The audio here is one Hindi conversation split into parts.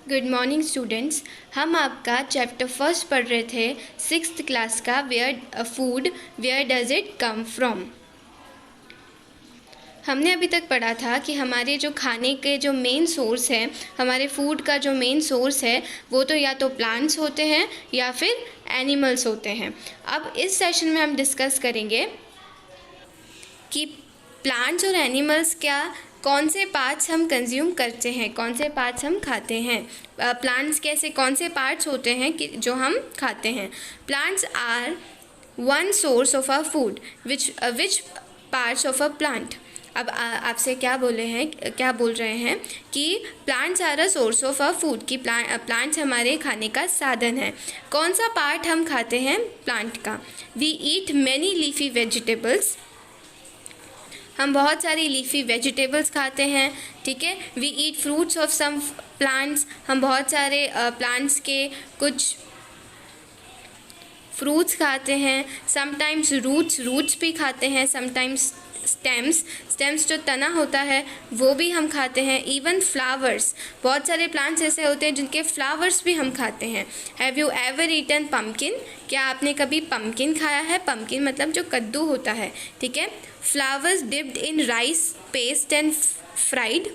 Good morning students. हम आपका चैप्टर फर्स्ट पढ़ रहे थे 6th क्लास का where does it come from. हमने अभी तक पढ़ा था कि हमारे जो खाने के जो मेन सोर्स है, हमारे फूड का जो मेन सोर्स है वो तो या तो प्लांट्स होते हैं या फिर एनिमल्स होते हैं। अब इस सेशन में हम डिस्कस करेंगे कि प्लांट्स और एनिमल्स कौन से पार्ट्स हम कंज्यूम करते हैं, कौन से पार्ट्स हम खाते हैं। प्लांट्स कौन से पार्ट्स होते हैं कि जो हम खाते हैं। Plants are one source of a food. Which parts of a plant. अब आपसे क्या बोल रहे हैं कि plants are a source of a food, कि प्लांट्स हमारे खाने का साधन है। कौन सा पार्ट हम खाते हैं प्लांट का। We eat many leafy vegetables. हम बहुत सारी लीफी वेजिटेबल्स खाते हैं, ठीक है। We eat fruits of some plants. हम बहुत सारे प्लांट्स के कुछ फ्रूट्स खाते हैं। समटाइम्स रूट्स भी खाते हैं। समटाइम्स स्टेम्स जो तना होता है वो भी हम खाते हैं। इवन फ्लावर्स, बहुत सारे प्लांट्स ऐसे होते हैं जिनके फ्लावर्स भी हम खाते हैं। Have you ever eaten pumpkin. क्या आपने कभी पम्पकिन खाया है। पम्पकिन मतलब जो कद्दू होता है, ठीक है। Flowers dipped in rice paste and fried.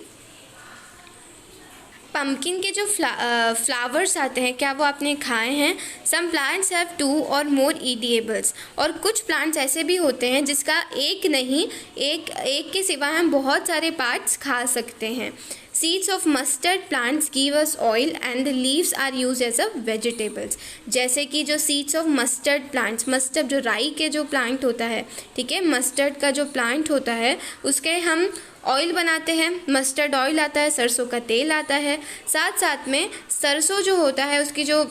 Pumpkin के जो फ्लावर्स आते हैं, क्या वो आपने खाए हैं। सम प्लांट्स हैव 2 और मोर ईडिएबल्स। और कुछ प्लांट्स ऐसे भी होते हैं जिसका एक के सिवा हम बहुत सारे पार्ट्स खा सकते हैं। Seeds of mustard plants give us oil and the leaves are use as a vegetables. जैसे कि जो seeds of mustard plants, mustard जो राई के जो प्लांट होता है, ठीक है, मस्टर्ड का जो प्लांट होता है उसके हम ऑयल बनाते हैं। मस्टर्ड ऑयल आता है, सरसों का तेल आता है। साथ साथ में सरसों जो होता है उसकी जो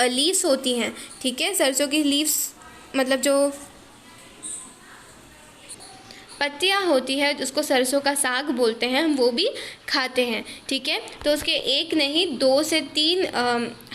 लीव्स होती हैं, ठीक है, सरसों की लीव्स मतलब जो पत्तियाँ होती है उसको सरसों का साग बोलते हैं, हम वो भी खाते हैं, ठीक है। तो उसके एक नहीं 2 से 3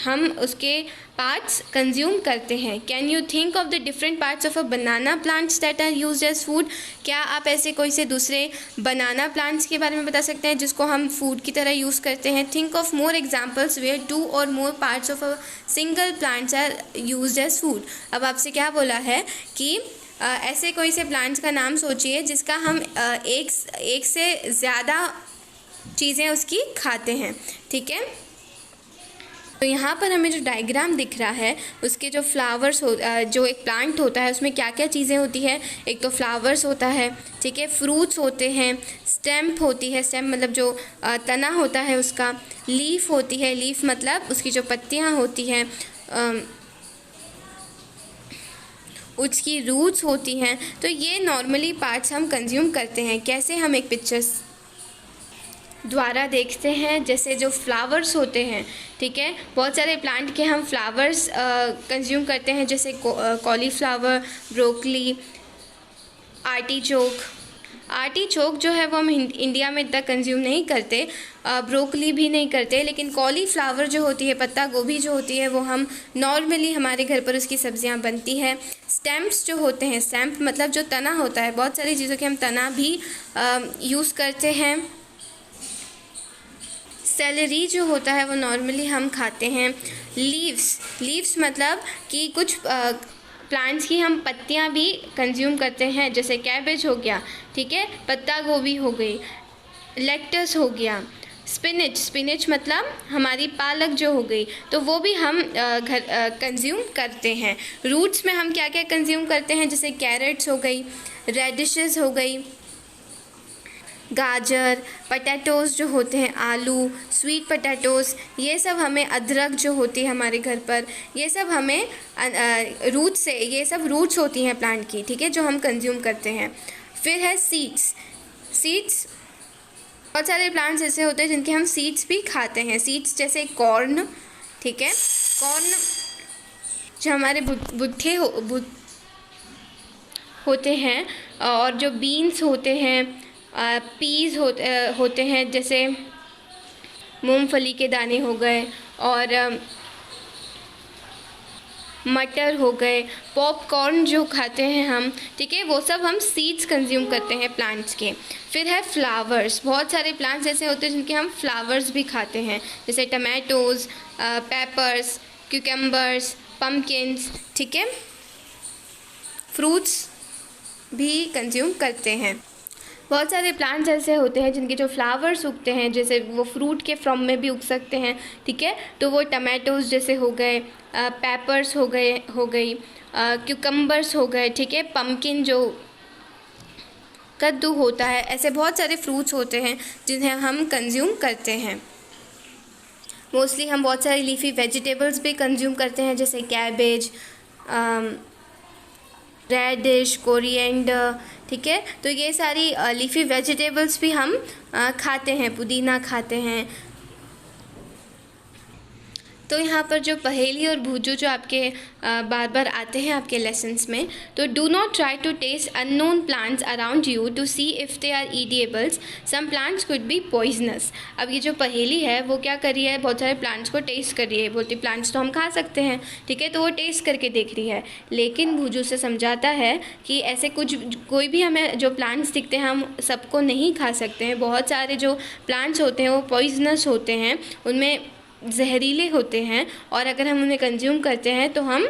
हम उसके पार्ट्स कंज्यूम करते हैं। Can you think of the different parts of a banana plants that are used as food. क्या आप ऐसे कोई से दूसरे बनाना प्लांट्स के बारे में बता सकते हैं जिसको हम फूड की तरह यूज़ करते हैं। Think of more examples where 2 और more parts of a single plants are used as food. अब आपसे क्या बोला है कि ऐसे कोई से प्लांट्स का नाम सोचिए जिसका हम एक से ज़्यादा चीज़ें उसकी खाते हैं, ठीक है। तो यहाँ पर हमें जो डायग्राम दिख रहा है उसके जो फ्लावर्स जो एक प्लांट होता है उसमें क्या क्या चीज़ें होती है। एक तो फ्लावर्स होता है, ठीक है, फ्रूट्स होते हैं, स्टेम होती है, स्टेम मतलब जो तना होता है उसका, लीफ होती है, लीफ मतलब उसकी जो पत्तियाँ होती हैं, उसकी रूट्स होती हैं। तो ये नॉर्मली पार्ट्स हम कंज्यूम करते हैं। कैसे, हम एक पिक्चर्स द्वारा देखते हैं। जैसे जो फ्लावर्स होते हैं, ठीक है, बहुत सारे प्लांट के हम फ्लावर्स कंज्यूम करते हैं, जैसे कॉलीफ्लावर, ब्रोकली, आर्टिचोक जो है वो हम इंडिया में इतना कंज्यूम नहीं करते, ब्रोकली भी नहीं करते, लेकिन कॉलीफ्लावर जो होती है, पत्ता गोभी जो होती है, वो हम नॉर्मली हमारे घर पर उसकी सब्जियां बनती है। स्टेम्स जो होते हैं, स्टेम्प मतलब जो तना होता है, बहुत सारी चीज़ों के हम तना भी यूज़ करते हैं। सेलरी जो होता है वो नॉर्मली हम खाते हैं। लीव्स मतलब कि कुछ प्लांट्स की हम पत्तियां भी कंज्यूम करते हैं, जैसे कैबेज हो गया, ठीक है, पत्ता गोभी हो गई, लेट्स हो गया। स्पिनिच मतलब हमारी पालक जो हो गई, तो वो भी हम कंज्यूम करते हैं। रूट्स में हम क्या क्या कंज्यूम करते हैं, जैसे कैरेट्स हो गई, रेडिशेस हो गई, गाजर, पोटैटोज़ जो होते हैं, आलू, स्वीट पोटैटोज़, ये सब हमें, अदरक जो होती है हमारे घर पर, ये सब हमें ये सब रूट्स होती हैं प्लांट की, ठीक है, जो हम कंज्यूम करते हैं। फिर है सीड्स। बहुत सारे प्लांट्स ऐसे होते हैं जिनके हम सीड्स भी खाते हैं। सीड्स जैसे कॉर्न, ठीक है, कॉर्न जो हमारे बुट्ठे होते हैं, और जो बीन्स होते हैं, पीज होते हैं, जैसे मूंगफली के दाने हो गए, और मटर हो गए, पॉपकॉर्न जो खाते हैं हम, ठीक है, वो सब हम सीड्स कंज्यूम करते हैं प्लांट्स के। फिर है फ्लावर्स, बहुत सारे प्लांट्स ऐसे होते हैं जिनके हम फ्लावर्स भी खाते हैं, जैसे टमाटोज़, पेपर्स, क्यूकम्बर्स, पम्पकिन्स, ठीक है। फ्रूट्स भी कंज्यूम करते हैं। बहुत सारे प्लांट्स ऐसे होते हैं जिनके जो फ्लावर्स उगते हैं, जैसे वो फ्रूट के फॉर्म में भी उग सकते हैं, ठीक है। तो वो टमाटोज़ जैसे हो गए, पेपर्स हो गई, क्यूकम्बर्स हो गए, ठीक है, पम्पकिन जो कद्दू होता है, ऐसे बहुत सारे फ्रूट्स होते हैं जिन्हें हम कंज्यूम करते हैं। मोस्टली हम बहुत सारे लीफी वेजिटेबल्स भी कंज्यूम करते हैं, जैसे कैबेज, रेडिश, कोरिएंडर, ठीक है। तो ये सारी लीफी वेजिटेबल्स भी हम खाते हैं, पुदीना खाते हैं। तो यहाँ पर जो पहेली और भूजू जो आपके बार बार आते हैं आपके लेसन्स में, तो do not try to taste unknown plants around you to see if they are edibles, some plants could be poisonous. अब ये जो पहेली है वो क्या कर रही है, बहुत सारे प्लांट्स को टेस्ट कर रही है, बोलती प्लांट्स तो हम खा सकते हैं, ठीक है, तो वो टेस्ट करके देख रही है। लेकिन भूजू से समझाता है कि ऐसे कोई भी हमें जो प्लांट्स दिखते हैं हम सबको नहीं खा सकते हैं। बहुत सारे जो प्लांट्स होते हैं वो पॉइजनस होते हैं, उनमें जहरीले होते हैं, और अगर हम उन्हें कंज्यूम करते हैं तो हम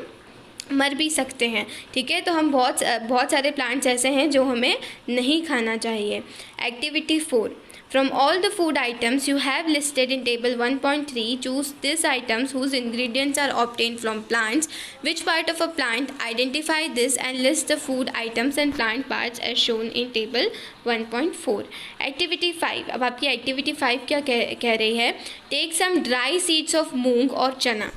मर भी सकते हैं, ठीक है। तो हम बहुत सारे प्लांट्स ऐसे हैं जो हमें नहीं खाना चाहिए। Activity 4, from all the food items you have listed in table 1.3 choose this items whose ingredients are obtained from plants, which part of a plant, identify this and list the food items and plant parts as shown in table 1.4। Activity 5, अब आपकी एक्टिविटी 5 क्या कह रही है, take some dry seeds of moong और चना।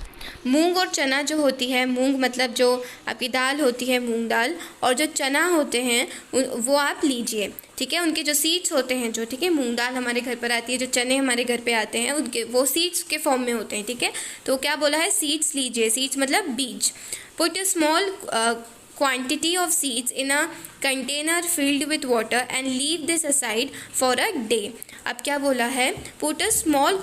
मूंग और चना जो होती है, मूंग मतलब जो आपकी दाल होती है, मूंग दाल, और जो चना होते हैं वो आप लीजिए, ठीक है। उनके जो सीड्स होते हैं जो, ठीक है, मूंग दाल हमारे घर पर आती है, जो चने हमारे घर पे आते हैं उनके वो सीड्स के फॉर्म में होते हैं, ठीक है। तो क्या बोला है, सीड्स लीजिए, सीड्स मतलब बीज। Put a small quantity of seeds in a container filled with water and leave this aside for a day। अब क्या बोला है, put a small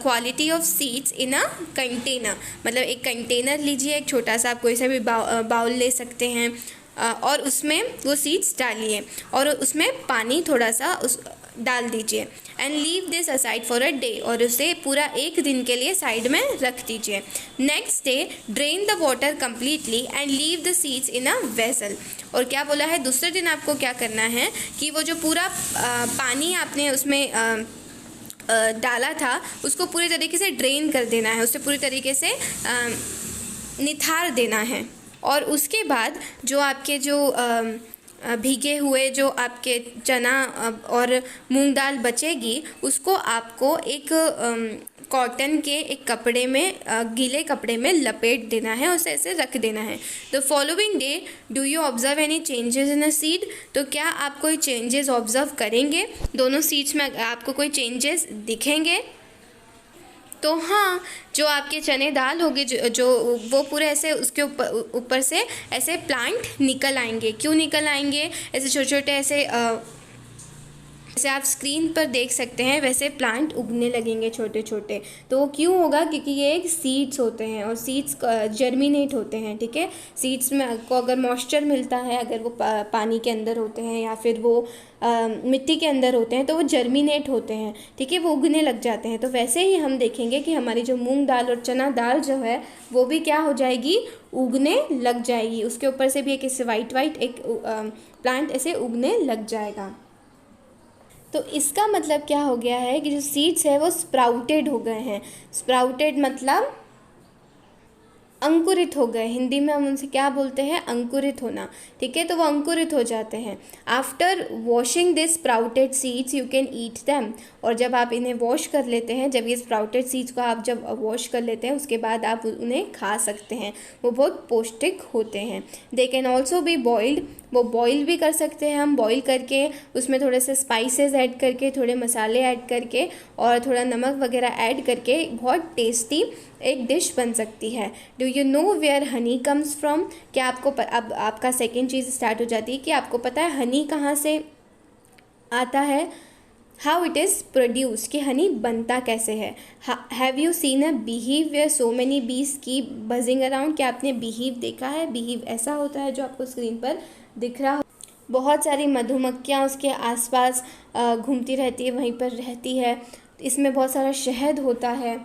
quality of seeds in a container, मतलब एक कंटेनर लीजिए, एक छोटा सा, आप कोई सा भी बाउल ले सकते हैं, और उसमें वो सीड्स डालिए और उसमें पानी थोड़ा सा डाल दीजिए, and leave this aside for a day, और उसे पूरा एक दिन के लिए साइड में रख दीजिए। Next day drain the water completely and leave the seeds in a vessel. और क्या बोला है, दूसरे दिन आपको क्या करना है कि वो जो पूरा पानी आपने उसमें डाला था उसको पूरी तरीके से ड्रेन कर देना है, उसे पूरी तरीके से निथार देना है। और उसके बाद जो आपके जो भीगे हुए जो आपके चना और मूंग दाल बचेगी, उसको आपको एक कॉटन के एक कपड़े में, गीले कपड़े में लपेट देना है, उसे ऐसे रख देना है। The following day do you observe any changes in a seed, तो क्या आप कोई चेंजेस ऑब्जर्व करेंगे, दोनों सीड्स में आपको कोई चेंजेस दिखेंगे? तो हाँ, जो आपके चने दाल होगी जो वो पूरे ऐसे उसके ऊपर से ऐसे प्लांट निकल आएंगे। क्यों निकल आएंगे, ऐसे छोटे छोटे ऐसे जैसे आप स्क्रीन पर देख सकते हैं वैसे प्लांट उगने लगेंगे छोटे छोटे। तो वो क्यों होगा, क्योंकि ये एक सीड्स होते हैं और सीड्स जर्मिनेट होते हैं, ठीक है। सीड्स में को अगर मॉइस्चर मिलता है, अगर वो पानी के अंदर होते हैं या फिर वो मिट्टी के अंदर होते हैं, तो वो जर्मिनेट होते हैं, ठीक है, वो उगने लग जाते हैं। तो वैसे ही हम देखेंगे कि हमारी जो मूंग दाल और चना दाल जो है वो भी क्या हो जाएगी, उगने लग जाएगी। उसके ऊपर से भी एक ऐसे वाइट एक प्लांट ऐसे उगने लग जाएगा। तो इसका मतलब क्या हो गया है कि जो सीड्स है वो स्प्राउटेड हो गए हैं। स्प्राउटेड मतलब अंकुरित हो गए, हिंदी में हम उनसे क्या बोलते हैं, अंकुरित होना, ठीक है। तो वो अंकुरित हो जाते हैं। After washing this sprouted seeds you can eat them, और जब आप इन्हें वॉश कर लेते हैं, जब ये स्प्राउटेड सीड्स को आप जब वॉश कर लेते हैं उसके बाद आप उन्हें खा सकते हैं, वो बहुत पौष्टिक होते हैं। They can also be boiled, वो बॉईल भी कर सकते हैं हम, बॉईल करके उसमें थोड़े से स्पाइसेस ऐड करके, थोड़े मसाले ऐड करके और थोड़ा नमक वगैरह ऐड करके बहुत टेस्टी एक डिश बन सकती है। Do you know where honey comes from, क्या आपको अब आपका सेकेंड चीज़ स्टार्ट हो जाती है कि आपको पता है हनी कहाँ से आता है। हाउ इट इज़ प्रोड्यूस, कि हनी बनता कैसे है। Have you seen a beehive where so many bees keep buzzing around, क्या आपने बीहीव देखा है। बीहीव ऐसा होता है जो आपको स्क्रीन पर दिख रहा हो, बहुत सारी मधुमक्खियाँ उसके आसपास घूमती रहती है, वहीं पर रहती है, इसमें बहुत सारा शहद होता है।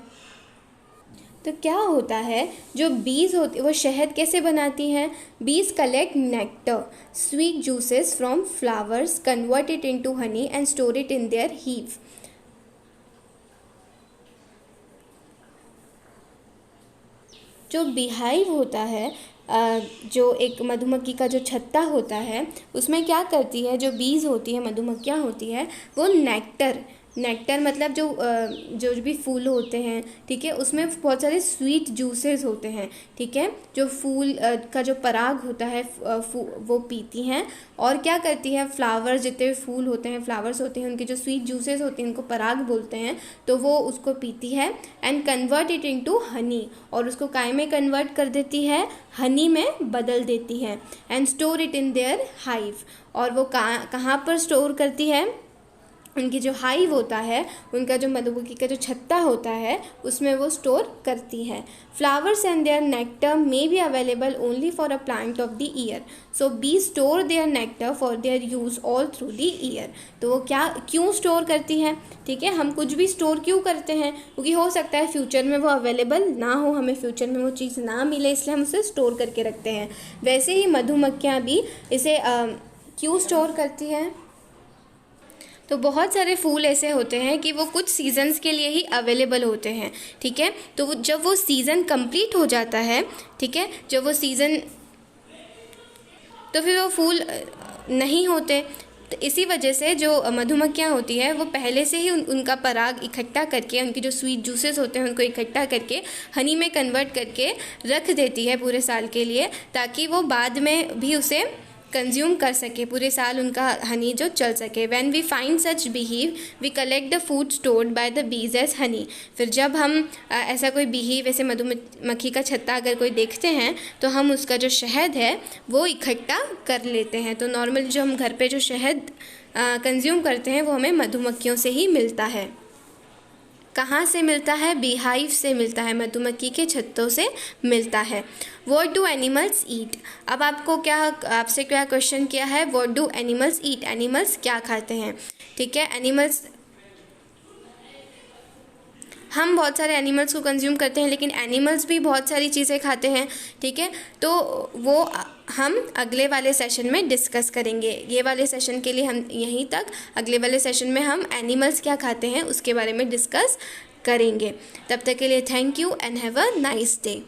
तो क्या होता है, जो बीज होती वो शहद कैसे बनाती हैं। बीज collect nectar sweet juices from flowers, convert it into honey and store it in their heave. जो बीहाइव होता है, जो एक मधुमक्खी का जो छत्ता होता है, उसमें क्या करती है, जो बीज होती है, मधुमक्खियाँ होती है, वो नेक्टर मतलब जो भी फूल होते हैं, ठीक है, उसमें बहुत सारे स्वीट जूसेस होते हैं, ठीक है, जो फूल का जो पराग होता है वो पीती हैं। और क्या करती है, फ्लावर्स, जितने भी फूल होते हैं, फ्लावर्स होते हैं, उनके जो स्वीट जूसेस होते हैं उनको पराग बोलते हैं, तो वो उसको पीती है and convert it into Honey, और उसको काय में कन्वर्ट कर देती है, हनी में बदल देती है। And store it in their hive, और वो कहाँ पर स्टोर करती है, उनकी जो हाइव होता है, उनका जो मधुमक्खी का जो छत्ता होता है, उसमें वो स्टोर करती है। Flowers and their nectar may be available only for a plant of the year, so bee store their nectar for their use all through the year. तो वो क्यों स्टोर करती हैं, ठीक है, हम कुछ भी स्टोर क्यों करते हैं, क्योंकि हो सकता है फ्यूचर में वो अवेलेबल ना हो, हमें फ्यूचर में वो चीज़ ना मिले, इसलिए हम उसे स्टोर करके रखते हैं। वैसे ही मधुमक्खियाँ भी इसे क्यों स्टोर करती हैं। तो बहुत सारे फूल ऐसे होते हैं कि वो कुछ सीजन्स के लिए ही अवेलेबल होते हैं, ठीक है, तो जब वो सीज़न कंप्लीट हो जाता है, ठीक है, जब वो सीज़न, तो फिर वो फूल नहीं होते। तो इसी वजह से जो मधुमक्खियाँ होती है वो पहले से ही उनका पराग इकट्ठा करके, उनके जो स्वीट जूसेस होते हैं उनको इकट्ठा करके हनी में कन्वर्ट करके रख देती है पूरे साल के लिए, ताकि वो बाद में भी उसे कंज्यूम कर सके, पूरे साल उनका हनी जो चल सके। When we find such beehive we collect the food stored by the bees as honey. फिर जब हम ऐसा कोई बिहीव, ऐसे मधुमक्खी का छत्ता अगर कोई देखते हैं, तो हम उसका जो शहद है वो इकट्ठा कर लेते हैं। तो नॉर्मली जो हम घर पे जो शहद कंज्यूम करते हैं वो हमें मधुमक्खियों से ही मिलता है। कहाँ से मिलता है, बीहाइव से मिलता है, मधुमक्खी के छत्तों से मिलता है। व्हाट डू एनिमल्स ईट, अब आपसे क्या क्वेश्चन किया है, what do animals eat, animals क्या खाते हैं, ठीक है। एनिमल्स, हम बहुत सारे एनिमल्स को कंज्यूम करते हैं, लेकिन एनिमल्स भी बहुत सारी चीज़ें खाते हैं, ठीक है, तो वो हम अगले वाले सेशन में डिस्कस करेंगे। ये वाले सेशन के लिए हम यहीं तक, अगले वाले सेशन में हम एनिमल्स क्या खाते हैं उसके बारे में डिस्कस करेंगे। तब तक के लिए thank you and have a nice day.